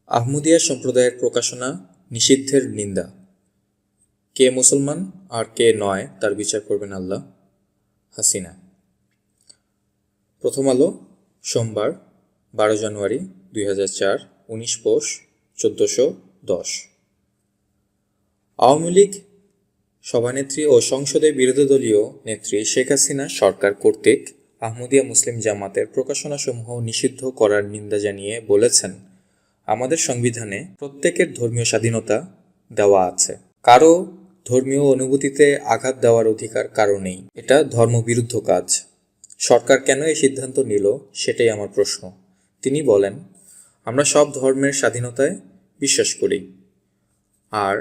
আহমদিয়া সম্প্রদায়ের প্রকাশনা নিষিদ্ধের নিন্দা। কে মুসলমান আর কে নয় তার বিচার করবেন আল্লাহ। হাসিনা। প্রথম আলো, সোমবার 12 জানুয়ারি 2004, 19 পৌষ 1410। আওয়ামী লীগ সভানেত্রী ও সংসদে বিরোধী দলীয় নেত্রী শেখ হাসিনা সরকার কর্তৃক আহমদিয়া মুসলিম জামাতের প্রকাশনাসমূহ নিষিদ্ধ করার নিন্দা জানিয়ে বলেছেন, আমাদের সংবিধানে প্রত্যেকের ধর্মীয় স্বাধীনতা দেওয়া আছে। কারো ধর্মীয় অনুভূতিতে আঘাত দেওয়ার অধিকার কারো নেই। এটা ধর্মবিরুদ্ধ কাজ। সরকার কেন এই সিদ্ধান্ত নিল সেটাই আমার প্রশ্ন। তিনি বলেন, আমরা সব ধর্মের স্বাধীনতায় বিশ্বাস করি, আর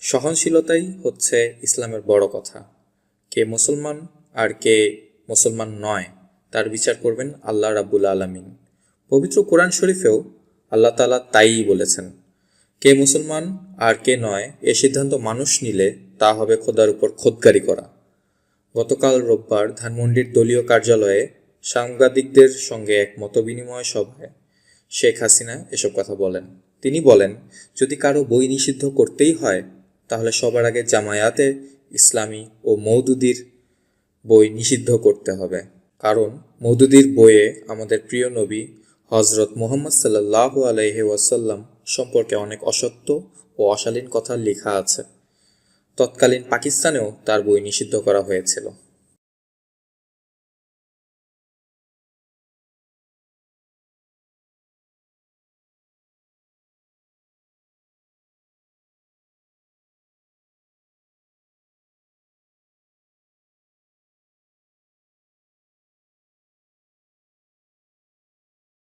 সহনশীলতাই হচ্ছে ইসলামের বড় কথা। কে মুসলমান আর কে মুসলমান নয় তার বিচার করবেন আল্লাহ রাব্বুল আলামিন। পবিত্র কোরআন শরীফেও আল্লাহ তাআলা তাই বলেছেন। কে মুসলমান আর কে নয় এ সিদ্ধান্ত মানুষ নিলে তা হবে খোদার উপর খোদগারি করা। গতকাল রোববার ধানমন্ডির দলীয় কার্যালয়ে সাংবাদিকদের সঙ্গে এক মতবিনিময় সভায় শেখ হাসিনা এসব কথা বলেন। তিনি বলেন, যদি কারো বই নিষিদ্ধ করতেই হয় তাহলে সবার আগে জামায়াতে ইসলামী ও মওদুদির বই নিষিদ্ধ করতে হবে। কারণ মওদুদির বইয়ে আমাদের প্রিয় নবী হজরত মুহাম্মদ সাল্লাল্লাহু আলাইহি ওয়াসাল্লাম সম্পর্কে অনেক অসত্য ও অশালীন কথা লেখা আছে। তৎকালীন পাকিস্তানেও তার বই নিষিদ্ধ করা হয়েছিল।